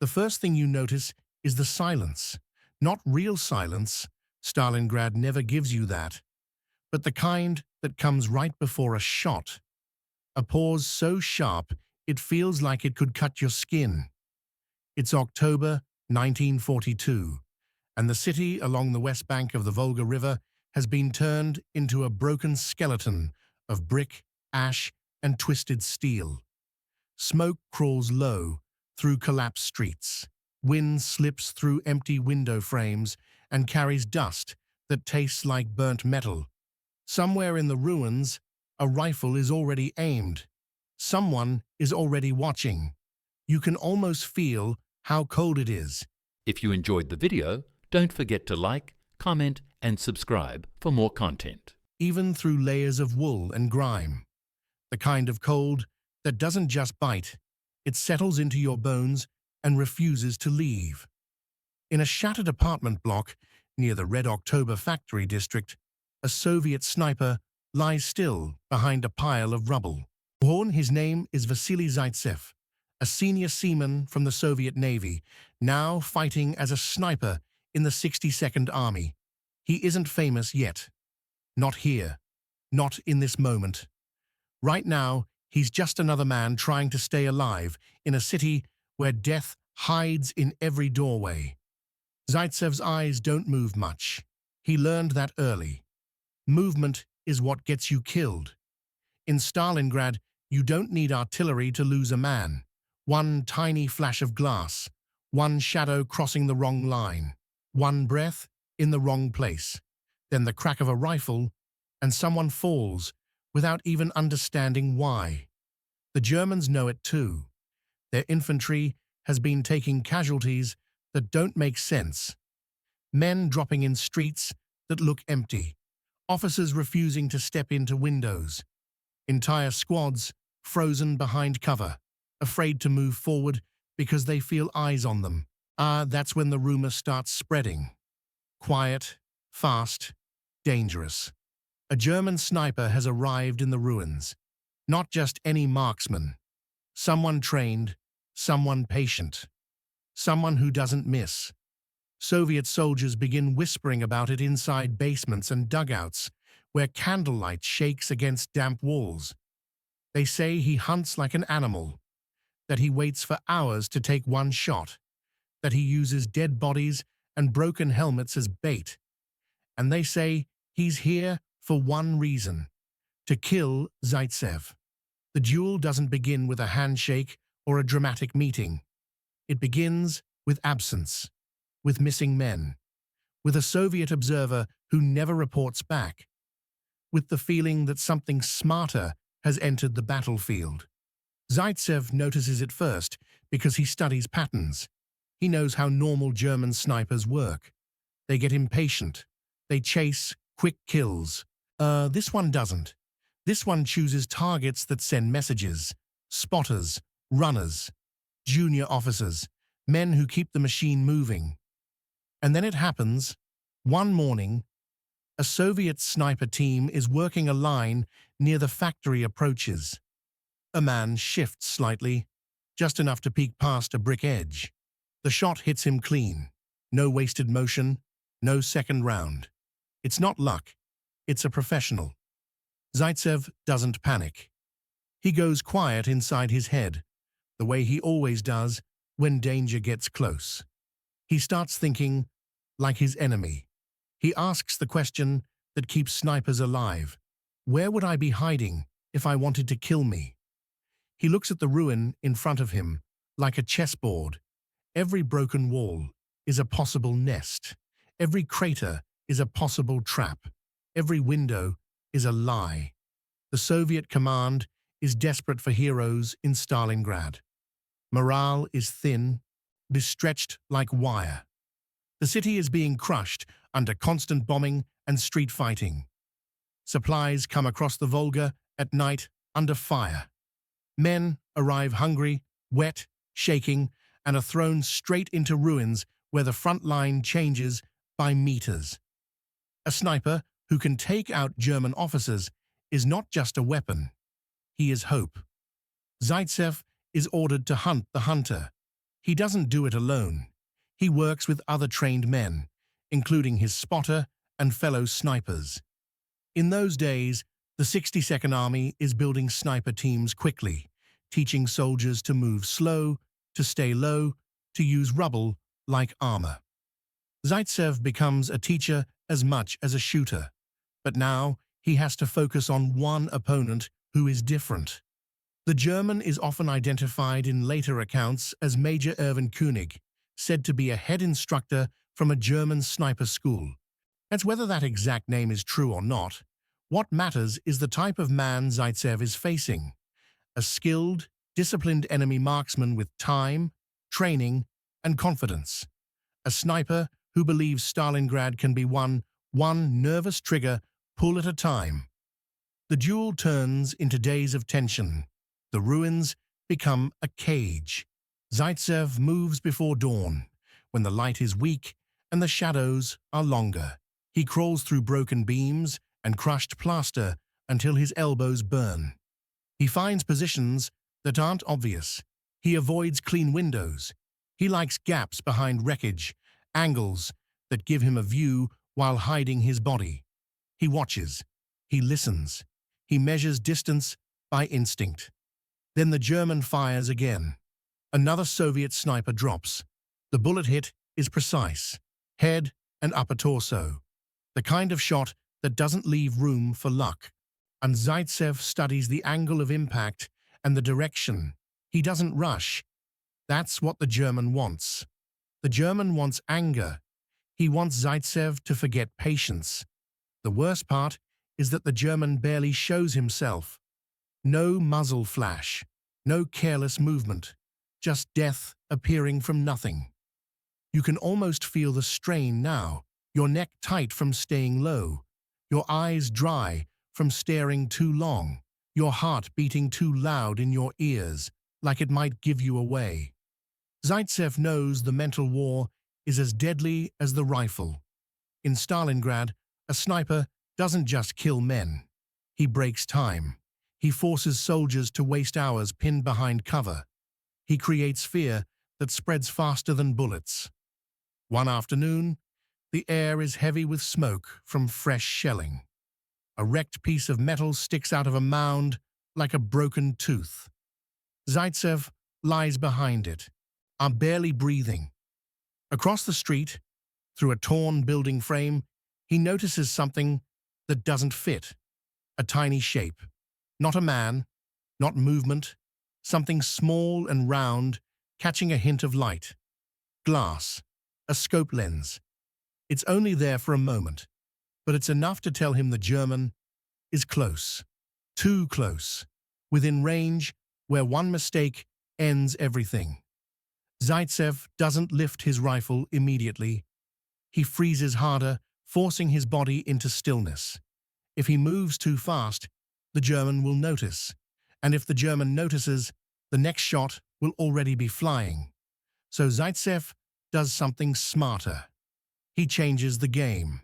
The first thing you notice is the silence. Not real silence. Stalingrad never gives you that. But the kind that comes right before a shot. A pause so sharp it feels like it could cut your skin. It's October 1942, and the city along the west bank of the Volga River has been turned into a broken skeleton of brick, ash, and twisted steel. Smoke crawls low through collapsed streets. Wind slips through empty window frames and carries dust that tastes like burnt metal. Somewhere in the ruins, a rifle is already aimed. Someone is already watching. You can almost feel how cold it is. If you enjoyed the video, don't forget to like, comment, and subscribe for more content. Even through layers of wool and grime. The kind of cold that doesn't just bite, it settles into your bones and refuses to leave. In a shattered apartment block near the Red October factory district, a Soviet sniper lies still behind a pile of rubble. His name is Vasily Zaitsev, a senior seaman from the Soviet Navy, now fighting as a sniper in the 62nd Army. He isn't famous yet. Not here. Not in this moment. Right now, he's just another man trying to stay alive in a city where death hides in every doorway. Zaitsev's eyes don't move much. He learned that early. Movement is what gets you killed. In Stalingrad, you don't need artillery to lose a man. One tiny flash of glass, one shadow crossing the wrong line, one breath in the wrong place, then the crack of a rifle, and someone falls without even understanding why. The Germans know it too. Their infantry has been taking casualties that don't make sense. Men dropping in streets that look empty. Officers refusing to step into windows. Entire squads frozen behind cover, afraid to move forward because they feel eyes on them. That's when the rumor starts spreading. Quiet, fast, dangerous. A German sniper has arrived in the ruins. Not just any marksman. Someone trained, someone patient. Someone who doesn't miss. Soviet soldiers begin whispering about it inside basements and dugouts, where candlelight shakes against damp walls. They say he hunts like an animal, that he waits for hours to take one shot, that he uses dead bodies and broken helmets as bait. And they say he's here for one reason, to kill Zaitsev. The duel doesn't begin with a handshake or a dramatic meeting. It begins with absence, with missing men, with a Soviet observer who never reports back, with the feeling that something smarter has entered the battlefield. Zaitsev notices it first because he studies patterns. He knows how normal German snipers work. They get impatient. They chase quick kills. This one doesn't. This one chooses targets that send messages. Spotters, runners, junior officers, men who keep the machine moving. And then it happens. One morning, a Soviet sniper team is working a line near the factory approaches. A man shifts slightly, just enough to peek past a brick edge. The shot hits him clean. No wasted motion, no second round. It's not luck. It's a professional. Zaitsev doesn't panic. He goes quiet inside his head, the way he always does when danger gets close. He starts thinking like his enemy. He asks the question that keeps snipers alive. Where would I be hiding if I wanted to kill me? He looks at the ruin in front of him like a chessboard. Every broken wall is a possible nest. Every crater is a possible trap. Every window is a lie. The Soviet command is desperate for heroes in Stalingrad. Morale is thin, stretched like wire. The city is being crushed under constant bombing and street fighting. Supplies come across the Volga at night under fire. Men arrive hungry, wet, shaking, and are thrown straight into ruins where the front line changes by meters. A sniper who can take out German officers is not just a weapon. He is hope. Zaitsev is ordered to hunt the hunter. He doesn't do it alone. He works with other trained men, including his spotter and fellow snipers. In those days, the 62nd Army is building sniper teams quickly, teaching soldiers to move slow, to stay low, to use rubble like armor. Zaitsev becomes a teacher as much as a shooter, but now he has to focus on one opponent who is different. The German is often identified in later accounts as Major Erwin König, said to be a head instructor from a German sniper school. As whether that exact name is true or not, what matters is the type of man Zaitsev is facing: a skilled, disciplined enemy marksman with time, training, and confidence. A sniper who believes Stalingrad can be won one nervous trigger pull at a time. The duel turns into days of tension. The ruins become a cage. Zaitsev moves before dawn, when the light is weak and the shadows are longer. He crawls through broken beams and crushed plaster until his elbows burn. He finds positions that aren't obvious. He avoids clean windows. He likes gaps behind wreckage, angles that give him a view while hiding his body. He watches. He listens. He measures distance by instinct. Then the German fires again. Another Soviet sniper drops. The bullet hit is precise, head and upper torso, the kind of shot that doesn't leave room for luck. And Zaitsev studies the angle of impact and the direction. He doesn't rush. That's what the German wants. The German wants anger. He wants Zaitsev to forget patience. The worst part is that the German barely shows himself. No muzzle flash, no careless movement, just death appearing from nothing. You can almost feel the strain now, your neck tight from staying low, your eyes dry from staring too long, your heart beating too loud in your ears, like it might give you away. Zaitsev knows the mental war is as deadly as the rifle. In Stalingrad, a sniper doesn't just kill men. He breaks time. He forces soldiers to waste hours pinned behind cover. He creates fear that spreads faster than bullets. One afternoon, the air is heavy with smoke from fresh shelling. A wrecked piece of metal sticks out of a mound like a broken tooth. Zaitsev lies behind it, barely breathing. Across the street, through a torn building frame, he notices something that doesn't fit. A tiny shape. Not a man, not movement, something small and round, catching a hint of light. Glass, a scope lens. It's only there for a moment, but it's enough to tell him the German is close. Too close. Within range, where one mistake ends everything. Zaitsev doesn't lift his rifle immediately. He freezes harder, forcing his body into stillness. If he moves too fast, the German will notice, and if the German notices, the next shot will already be flying. So Zaitsev does something smarter. He changes the game.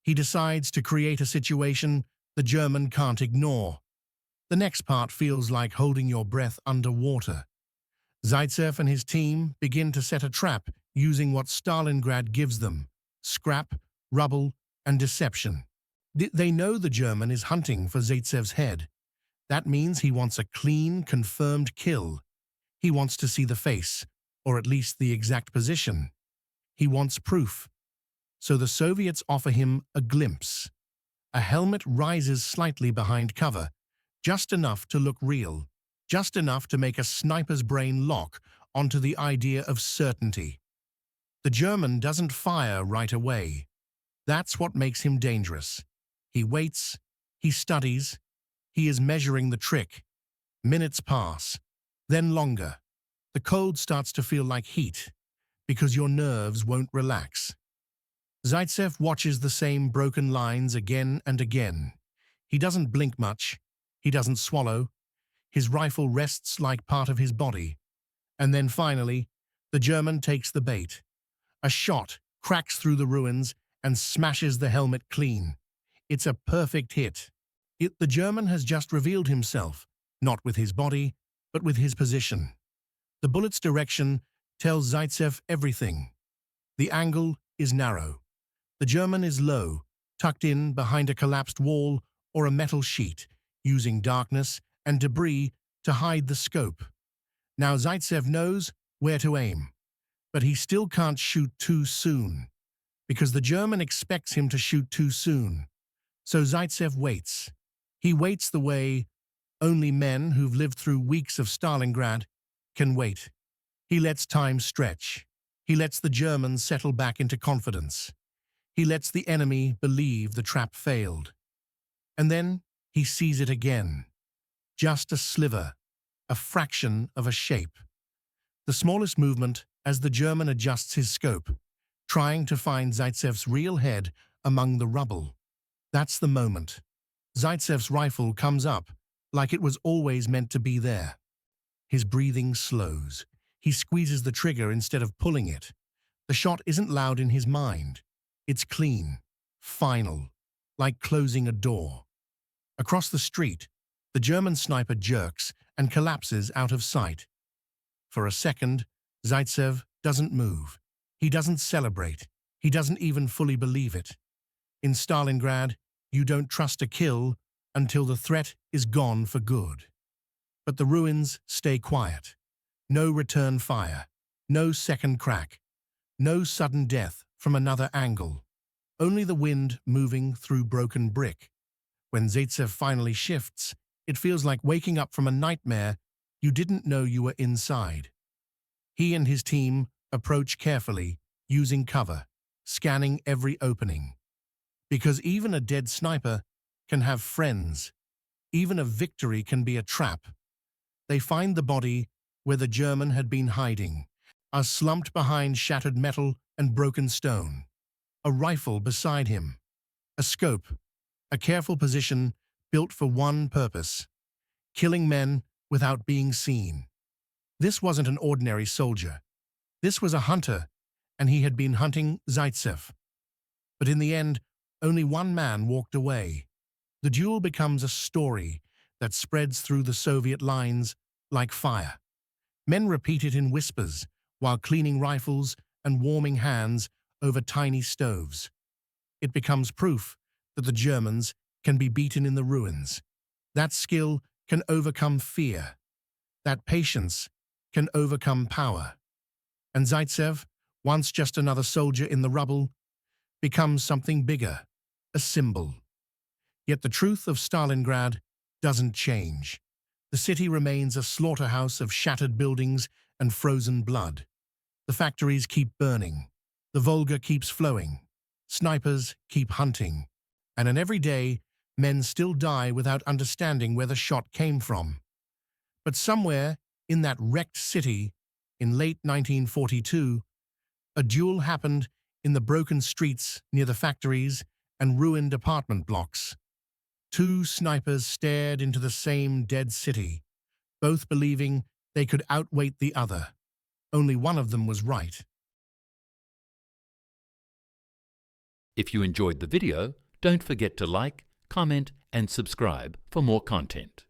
He decides to create a situation the German can't ignore. The next part feels like holding your breath underwater. Zaitsev and his team begin to set a trap using what Stalingrad gives them: scrap, rubble, and deception. They know the German is hunting for Zaitsev's head. That means he wants a clean, confirmed kill. He wants to see the face, or at least the exact position. He wants proof. So the Soviets offer him a glimpse. A helmet rises slightly behind cover, just enough to look real, just enough to make a sniper's brain lock onto the idea of certainty. The German doesn't fire right away. That's what makes him dangerous. He waits, he studies, he is measuring the trick. Minutes pass, then longer. The cold starts to feel like heat, because your nerves won't relax. Zaitsev watches the same broken lines again and again. He doesn't blink much. He doesn't swallow. His rifle rests like part of his body. And then finally, the German takes the bait. A shot cracks through the ruins and smashes the helmet clean. It's a perfect hit. The German has just revealed himself, not with his body, but with his position. The bullet's direction tells Zaitsev everything. The angle is narrow. The German is low, tucked in behind a collapsed wall or a metal sheet, using darkness and debris to hide the scope. Now Zaitsev knows where to aim, but he still can't shoot too soon, because the German expects him to shoot too soon. So Zaitsev waits. He waits the way only men who've lived through weeks of Stalingrad can wait. He lets time stretch. He lets the Germans settle back into confidence. He lets the enemy believe the trap failed. And then he sees it again. Just a sliver, a fraction of a shape. The smallest movement as the German adjusts his scope, trying to find Zaitsev's real head among the rubble. That's the moment. Zaitsev's rifle comes up, like it was always meant to be there. His breathing slows. He squeezes the trigger instead of pulling it. The shot isn't loud in his mind. It's clean, final, like closing a door. Across the street, the German sniper jerks and collapses out of sight. For a second, Zaitsev doesn't move. He doesn't celebrate. He doesn't even fully believe it. In Stalingrad, you don't trust a kill until the threat is gone for good. But the ruins stay quiet. No return fire. No second crack. No sudden death from another angle. Only the wind moving through broken brick. When Zaitsev finally shifts, it feels like waking up from a nightmare you didn't know you were inside. He and his team approach carefully, using cover, scanning every opening. Because even a dead sniper can have friends. Even a victory can be a trap. They find the body where the German had been hiding, slumped behind shattered metal and broken stone. A rifle beside him. A scope. A careful position built for one purpose: killing men without being seen. This wasn't an ordinary soldier. This was a hunter, and he had been hunting Zaitsev. But in the end, only one man walked away. The duel becomes a story that spreads through the Soviet lines like fire. Men repeat it in whispers while cleaning rifles and warming hands over tiny stoves. It becomes proof that the Germans can be beaten in the ruins. That skill can overcome fear. That patience can overcome power. And Zaitsev, once just another soldier in the rubble, becomes something bigger, a symbol. Yet the truth of Stalingrad doesn't change. The city remains a slaughterhouse of shattered buildings and frozen blood. The factories keep burning. The Volga keeps flowing. Snipers keep hunting. And in every day, men still die without understanding where the shot came from. But somewhere in that wrecked city, in late 1942, a duel happened in the broken streets near the factories and ruined apartment blocks. Two snipers stared into the same dead city, both believing they could outweight the other. Only one of them was right. If you enjoyed the video, don't forget to like, comment and subscribe for more content.